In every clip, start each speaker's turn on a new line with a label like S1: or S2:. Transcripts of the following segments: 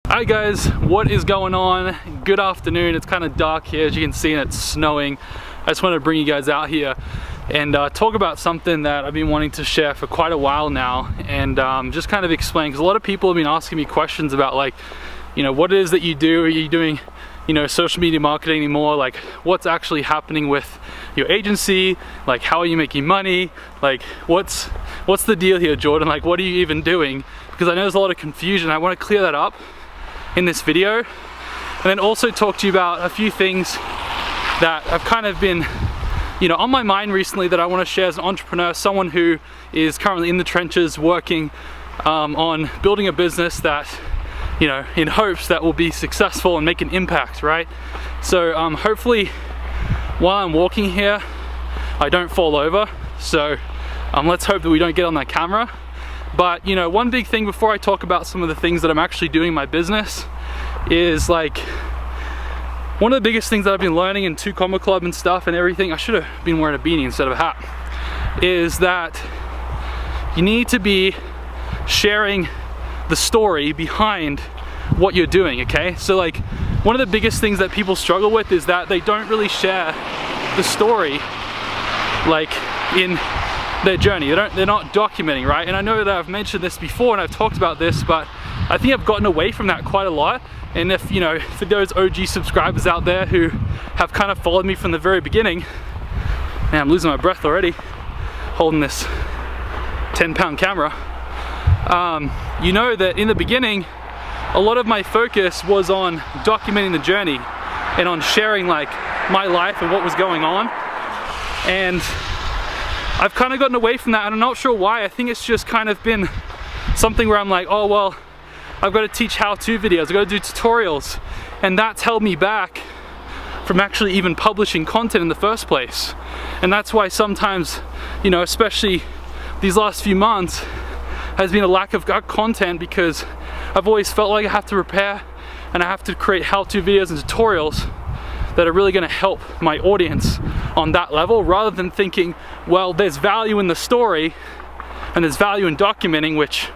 S1: Hi guys, what is going on? Good afternoon. It's kind of dark here, as you can see, and it's snowing. I just wanted to bring you guys out here and talk about something that I've been wanting to share for quite a while now, and just kind of explain, because a lot of people have been asking me questions about, like, you know, what it is that you do. Are you doing, you know, social media marketing anymore? Like, what's actually happening with your agency? Like, how are you making money? Like, what's the deal here, Jordan? Like, what are you even doing? Because I know there's a lot of confusion. I want to clear that up in this video, and then also talk to you about a few things that have kind of been, you know, on my mind recently that I want to share as an entrepreneur, someone who is currently in the trenches working on building a business that, you know, in hopes that will be successful and make an impact, right? So hopefully while I'm walking here I don't fall over, so let's hope that we don't get on that camera. But, you know, one big thing before I talk about some of the things that I'm actually doing in my business is, like, one of the biggest things that I've been learning in 2 Comma Club and stuff and everything, I should have been wearing a beanie instead of a hat, is that you need to be sharing the story behind what you're doing, okay? So, like, one of the biggest things that people struggle with is that they don't really share the story, like, in their journey. They're not documenting, right? And I know that I've mentioned this before and I've talked about this, but I think I've gotten away from that quite a lot. And if, you know, for those OG subscribers out there who have kind of followed me from the very beginning, man, I'm losing my breath already holding this 10-pound camera. You know that in the beginning, a lot of my focus was on documenting the journey and on sharing, like, my life and what was going on. And I've kind of gotten away from that, and I'm not sure why. I think it's just kind of been something where I'm like, oh, well, I've got to teach how-to videos, I've got to do tutorials, and that's held me back from actually even publishing content in the first place. And that's why sometimes, you know, especially these last few months, has been a lack of content, because I've always felt like I have to prepare and I have to create how-to videos and tutorials that are really going to help my audience on that level, rather than thinking, well, there's value in the story and there's value in documenting, which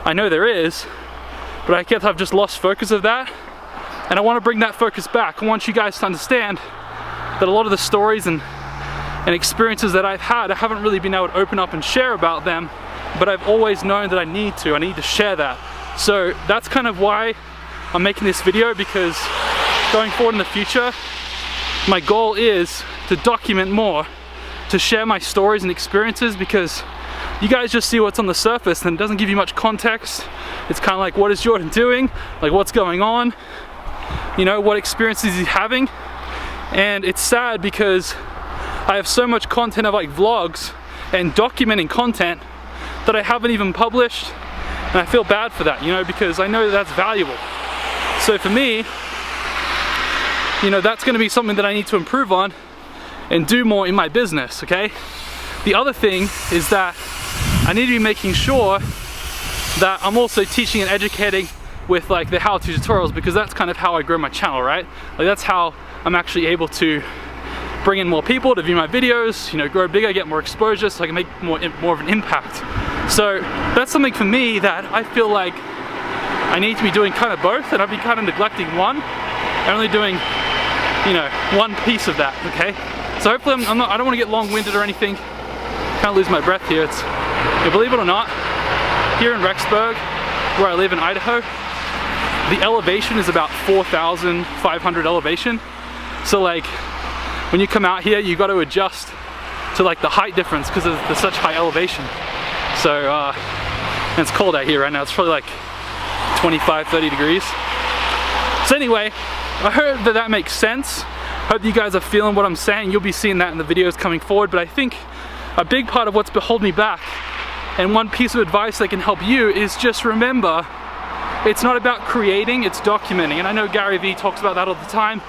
S1: I know there is, but I guess I've just lost focus of that, and I want to bring that focus back. I want you guys to understand that a lot of the stories and experiences that I've had, I haven't really been able to open up and share about them, but I've always known that I need to share that. So that's kind of why I'm making this video, because going forward in the future, my goal is to document more, to share my stories and experiences, because you guys just see what's on the surface and it doesn't give you much context. It's kind of like, what is Jordan doing? Like, what's going on? You know, what experiences he's having? And it's sad because I have so much content of, like, vlogs and documenting content that I haven't even published, and I feel bad for that, you know, because I know that that's valuable. So for me, you know, that's going to be something that I need to improve on and do more in my business, okay? The other thing is that I need to be making sure that I'm also teaching and educating with, like, the how-to tutorials, because that's kind of how I grow my channel, right? Like, that's how I'm actually able to bring in more people to view my videos, you know, grow bigger, get more exposure, so I can make more of an impact. So that's something for me that I feel like I need to be doing kind of both, and I've been kind of neglecting one and only doing, you know, one piece of that, okay? So hopefully I don't want to get long-winded or anything. Kind of lose my breath here. It's, you know, believe it or not, here in Rexburg, where I live in Idaho, the elevation is about 4,500 elevation. So, like, when you come out here, you got to adjust to, like, the height difference because of the such high elevation. So, and it's cold out here right now. It's probably like 25, 30 degrees. So anyway, I hope that makes sense. Hope you guys are feeling what I'm saying. You'll be seeing that in the videos coming forward. But I think a big part of what's holding me back, and one piece of advice that can help you, is just remember, it's not about creating, it's documenting. And I know Gary Vee talks about that all the time,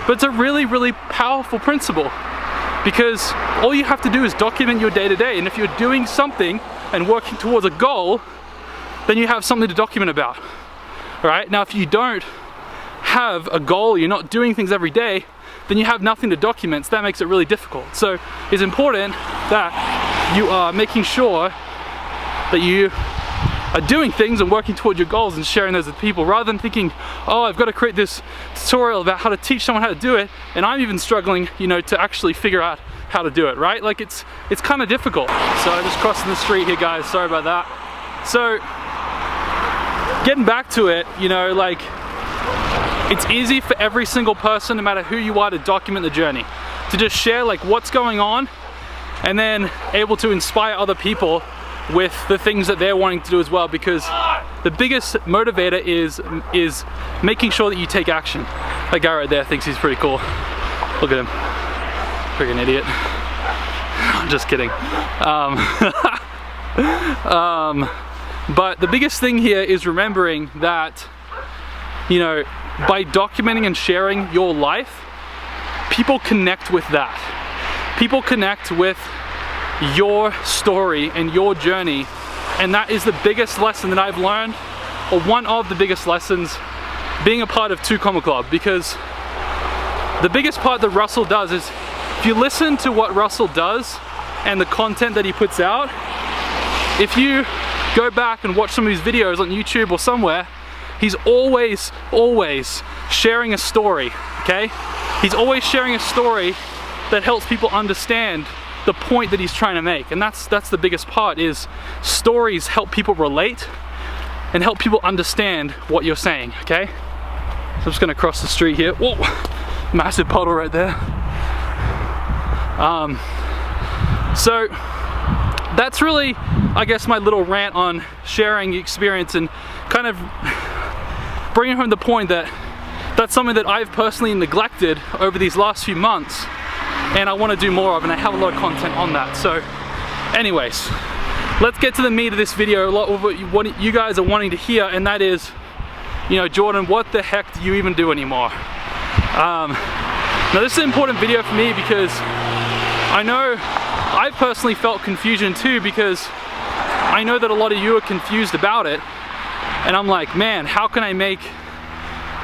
S1: but it's a really, really powerful principle, because all you have to do is document your day-to-day. And if you're doing something and working towards a goal, then you have something to document about. All right? Now, if you don't have a goal, you're not doing things every day, then you have nothing to document, so that makes it really difficult. So it's important that you are making sure that you are doing things and working toward your goals and sharing those with people, rather than thinking, oh, I've got to create this tutorial about how to teach someone how to do it, and I'm even struggling, you know, to actually figure out how to do it, right? Like it's kind of difficult. So I'm just crossing the street here, guys, sorry about that. So getting back to it, you know, like it's easy for every single person, no matter who you are, to document the journey, to just share like what's going on, and then able to inspire other people with the things that they're wanting to do as well, because the biggest motivator is making sure that you take action. That guy right there thinks he's pretty cool. Look at him. Freaking idiot. I'm just kidding. But the biggest thing here is remembering that, you know, by documenting and sharing your life, people connect with that. People connect with your story and your journey, and that is the biggest lesson that I've learned, or one of the biggest lessons, being a part of 2 Comma Club. Because the biggest part that Russell does is, if you listen to what Russell does and the content that he puts out, if you go back and watch some of his videos on YouTube or somewhere, he's always sharing a story, okay? He's always sharing a story that helps people understand the point that he's trying to make. And that's the biggest part, is stories help people relate and help people understand what you're saying, okay? So I'm just gonna cross the street here. Whoa, massive puddle right there. So that's really, I guess, my little rant on sharing experience, and kind of bringing home the point that that's something that I've personally neglected over these last few months, and I want to do more of, and I have a lot of content on that. So anyways, let's get to the meat of this video, a lot of what you guys are wanting to hear, and that is, you know, Jordan, what the heck do you even do anymore? Now this is an important video for me, because I know I personally felt confusion too, because I know that a lot of you are confused about it, and I'm like, man, how can I make,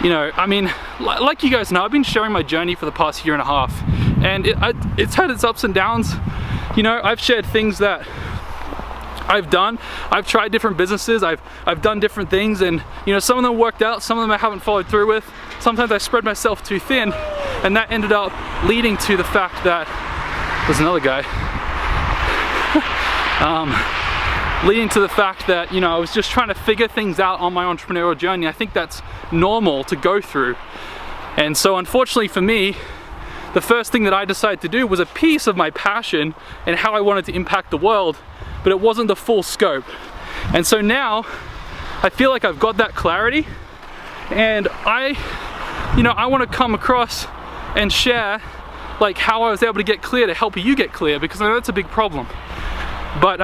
S1: you know, I mean, like you guys know, I've been sharing my journey for the past 1.5 years, and it's had its ups and downs. You know, I've shared things that I've done. I've tried different businesses, I've done different things, and you know, some of them worked out, some of them I haven't followed through with. Sometimes I spread myself too thin, and that ended up leading to the fact that there's another guy. Leading to the fact that, you know, I was just trying to figure things out on my entrepreneurial journey. I think that's normal to go through. And so unfortunately for me, the first thing that I decided to do was a piece of my passion and how I wanted to impact the world, but it wasn't the full scope. And so now I feel like I've got that clarity, and I want to come across and share like how I was able to get clear, to help you get clear, because I know that's a big problem. But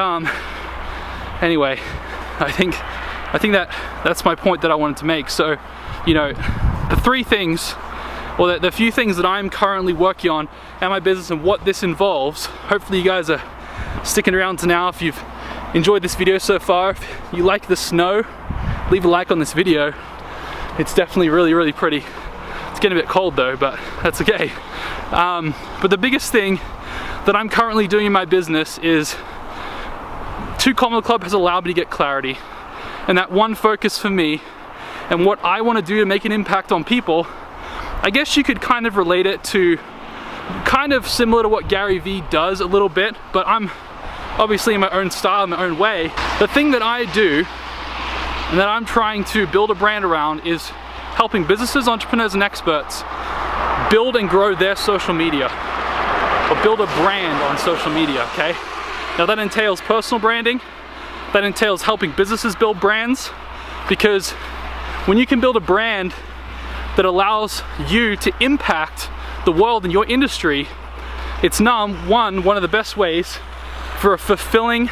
S1: anyway, I think that's my point that I wanted to make. So, you know, the 3 things, or the few things that I'm currently working on and my business and what this involves. Hopefully you guys are sticking around to now. If you've enjoyed this video so far, if you like the snow, leave a like on this video. It's definitely really pretty. It's getting a bit cold though, but that's okay. But the biggest thing that I'm currently doing in my business is 2 Comma Club has allowed me to get clarity, and that one focus for me and what I want to do to make an impact on people. I guess you could kind of relate it to kind of similar to what Gary Vee does a little bit, but I'm obviously in my own style, in my own way. The thing that I do and that I'm trying to build a brand around is helping businesses, entrepreneurs, and experts build and grow their social media, or build a brand on social media, okay? Now that entails personal branding, that entails helping businesses build brands, because when you can build a brand that allows you to impact the world in your industry, it's one of the best ways for a fulfilling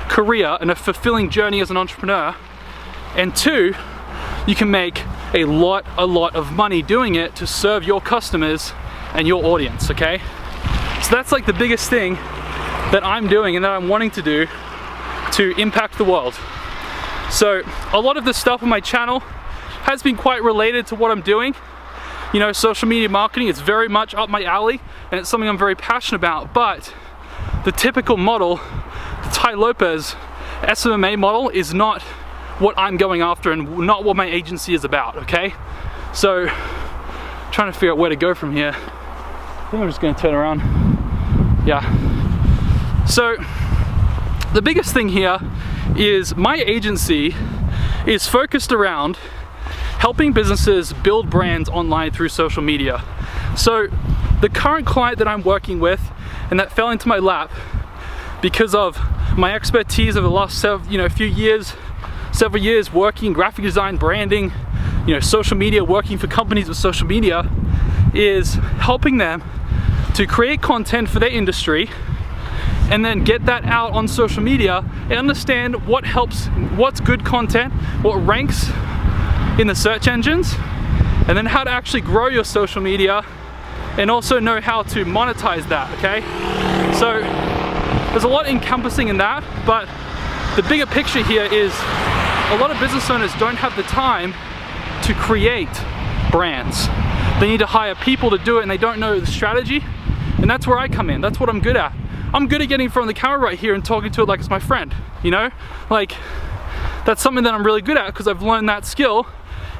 S1: career and a fulfilling journey as an entrepreneur, and 2, you can make a lot of money doing it to serve your customers and your audience, okay? So that's like the biggest thing that I'm doing and that I'm wanting to do to impact the world. So a lot of the stuff on my channel has been quite related to what I'm doing. You know, social media marketing is very much up my alley, and it's something I'm very passionate about. But the typical model, the Tai Lopez SMMA model, is not what I'm going after and not what my agency is about, okay? So, trying to figure out where to go from here. I think I'm just gonna turn around. Yeah. So, the biggest thing here is my agency is focused around helping businesses build brands online through social media. So, the current client that I'm working with and that fell into my lap because of my expertise over the last several years working graphic design, branding, social media, working for companies with social media, is helping them to create content for their industry and then get that out on social media and understand what's good content, what ranks in the search engines, and then how to actually grow your social media and also know how to monetize that, okay? So there's a lot encompassing in that, but the bigger picture here is a lot of business owners don't have the time to create brands. They need to hire people to do it and they don't know the strategy, and that's where I come in. That's what I'm good at. I'm good at getting in front of the camera right here and talking to it like it's my friend, Like, that's something that I'm really good at because I've learned that skill,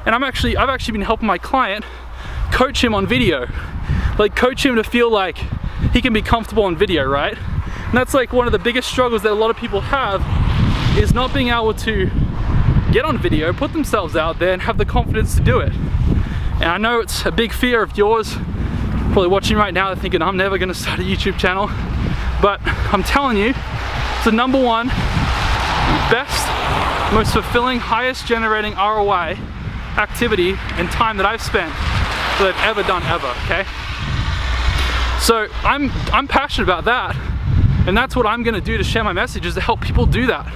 S1: and I've actually been helping my client coach him on video. Like, coach him to feel like he can be comfortable on video, right? And that's like one of the biggest struggles that a lot of people have, is not being able to get on video, put themselves out there and have the confidence to do it. And I know it's a big fear of yours, probably watching right now, they're thinking I'm never gonna start a YouTube channel, but I'm telling you, it's the #1 best, most fulfilling, highest generating ROI activity and time that I've spent that I've ever done ever, okay? So I'm passionate about that, and that's what I'm gonna do to share my message, is to help people do that.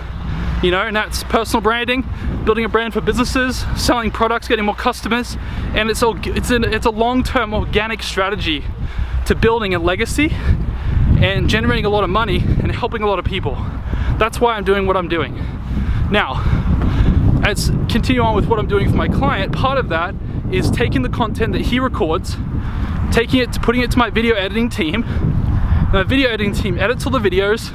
S1: And that's personal branding, building a brand for businesses, selling products, getting more customers, and it's a long-term organic strategy to building a legacy and generating a lot of money and helping a lot of people. That's why I'm doing what I'm doing. Now, let's continue on with what I'm doing for my client. Part of that is taking the content that he records, putting it to my video editing team. My video editing team edits all the videos,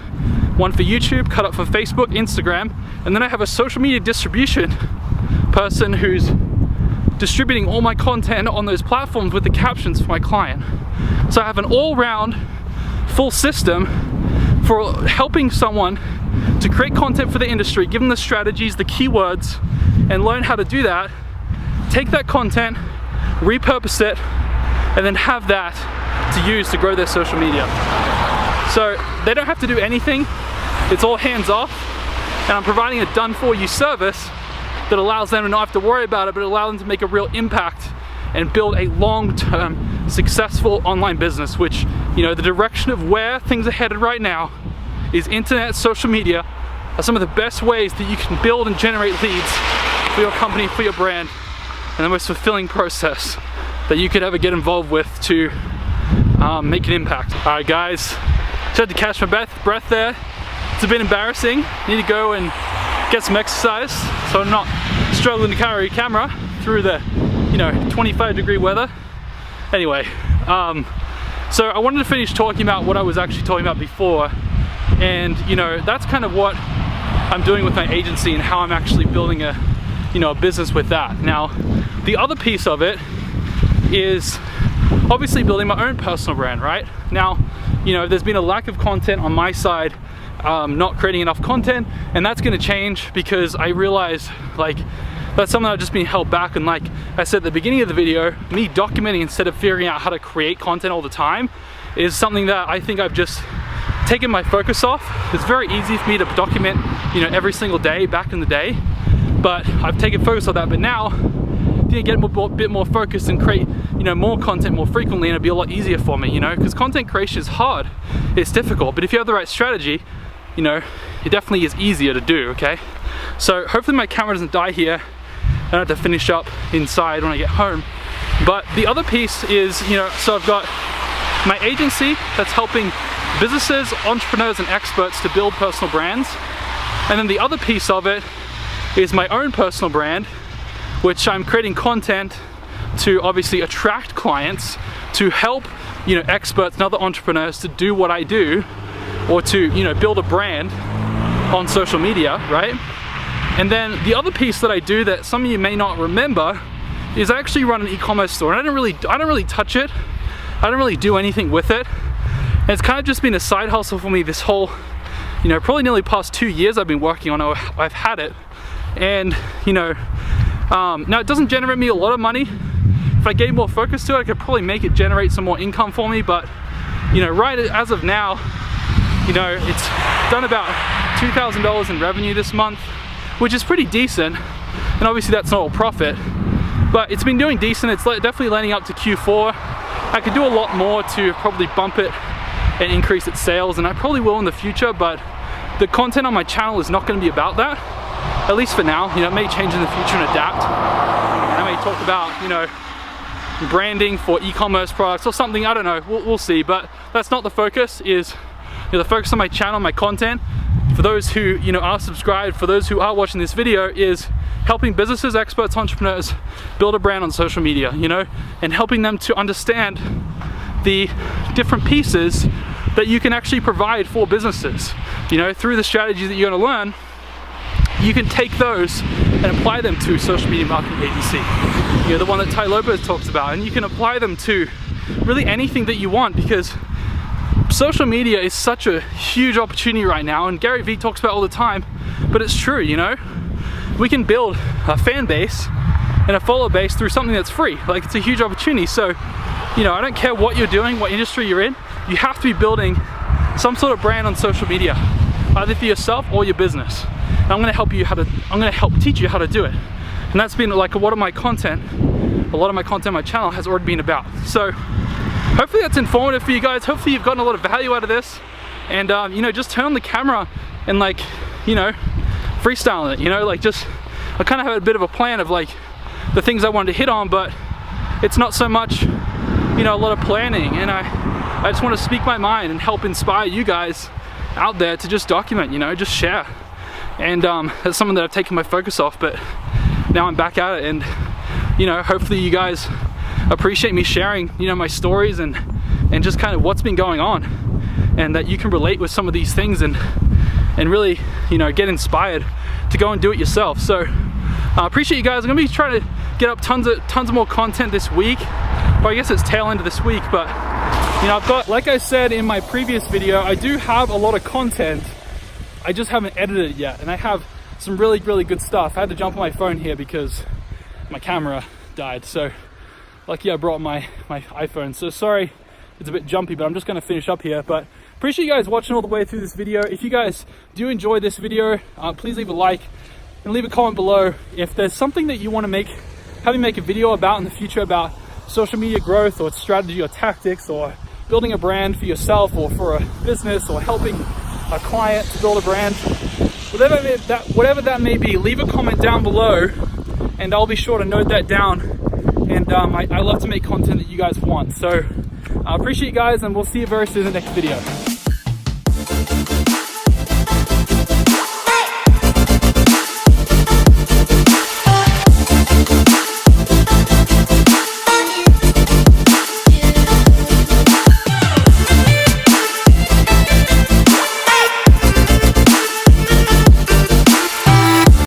S1: one for YouTube, cut up for Facebook, Instagram, and then I have a social media distribution person who's distributing all my content on those platforms with the captions for my client. So I have an all-round full system for helping someone to create content for the industry, give them the strategies, the keywords, and learn how to do that, take that content, repurpose it, and then have that to use to grow their social media. So they don't have to do anything, it's all hands off, and I'm providing a done-for-you service that allows them to not have to worry about it, but allow them to make a real impact and build a long-term successful online business, which, the direction of where things are headed right now is internet, social media are some of the best ways that you can build and generate leads for your company, for your brand, and the most fulfilling process that you could ever get involved with to make an impact. All right, guys, just had to catch my breath there. It's a bit embarrassing. Need to go and get some exercise so I'm not struggling to carry a camera through the 25-degree weather. Anyway, so I wanted to finish talking about what I was actually talking about before, and that's kind of what I'm doing with my agency and how I'm actually building a business with that. Now, the other piece of it is obviously building my own personal brand, right? Now, there's been a lack of content on my side, not creating enough content, and that's gonna change because I realized that's something I've just been held back, and like I said at the beginning of the video, me documenting instead of figuring out how to create content all the time is something that I think I've just taken my focus off. It's very easy for me to document, every single day back in the day, but I've taken focus on that. But now, I think I get a bit more focused and create, more content more frequently, and it'll be a lot easier for me, because content creation is hard, it's difficult, but if you have the right strategy, it definitely is easier to do, okay? So hopefully my camera doesn't die here. I don't have to finish up inside when I get home. But the other piece is, so I've got my agency that's helping businesses, entrepreneurs, and experts to build personal brands. And then the other piece of it is my own personal brand, which I'm creating content to obviously attract clients, to help, experts and other entrepreneurs to do what I do, or to, build a brand on social media, right? And then the other piece that I do that some of you may not remember is I actually run an e-commerce store, and I don't really touch it. I don't really do anything with it. And it's kind of just been a side hustle for me this whole, you know, probably nearly past 2 years I've been working on it. I've had it. And, you know, now it doesn't generate me a lot of money. If I gave more focus to it, I could probably make it generate some more income for me. But, you know, right as of now, you know, it's done about $2,000 in revenue this month, which is pretty decent. And obviously that's not all profit, but it's been doing decent. It's definitely landing up to Q4. I could do a lot more to probably bump it and increase its sales, and I probably will in the future, but the content on my channel is not going to be about that, at least for now. You know, it may change in the future and adapt. And I may talk about, you know, branding for e-commerce products or something, I don't know, we'll see, but that's not the focus. Is, you know, the focus on my channel, my content, for those who, you know, are subscribed, for those who are watching this video, is helping businesses, experts, entrepreneurs build a brand on social media, you know, and helping them to understand the different pieces that you can actually provide for businesses. You know, through the strategies that you're going to learn, you can take those and apply them to social media marketing agency. You know, the one that Ty Lopez talks about, and you can apply them to really anything that you want, because social media is such a huge opportunity right now, and Gary Vee talks about it all the time, but it's true. You know, we can build a fan base and a follower base through something that's free. Like, it's a huge opportunity. So, you know, I don't care what you're doing, what industry you're in, you have to be building some sort of brand on social media, either for yourself or your business. And I'm going to help teach you how to do it. And that's been like a lot of my content on my channel has already been about. So hopefully that's informative for you guys. Hopefully you've gotten a lot of value out of this. And you know, just turn on the camera and, like, you know, freestyle it, you know, like, just, I kind of have a bit of a plan of like the things I wanted to hit on, but it's not so much, you know, a lot of planning. And I just want to speak my mind and help inspire you guys out there to just document, you know, just share. And that's something that I've taken my focus off, but now I'm back at it. And, you know, hopefully you guys appreciate me sharing, you know, my stories and just kind of what's been going on, and that you can relate with some of these things and really, you know, get inspired to go and do it yourself. So I appreciate you guys. I'm gonna be trying to get up tons of more content this week, but I guess it's tail end of this week. But, you know, I've got, like I said in my previous video, I do have a lot of content. I just haven't edited it yet, and I have some really good stuff. I had to jump on my phone here because my camera died. So lucky I brought my iPhone. So sorry it's a bit jumpy, but I'm just gonna finish up here. But appreciate you guys watching all the way through this video. If you guys do enjoy this video, please leave a like and leave a comment below if there's something that you want to have me make a video about in the future, about social media growth or strategy or tactics, or building a brand for yourself or for a business, or helping a client to build a brand. Whatever that may be, leave a comment down below and I'll be sure to note that down. And I love to make content that you guys want. So I appreciate you guys, and we'll see you very soon in the next video.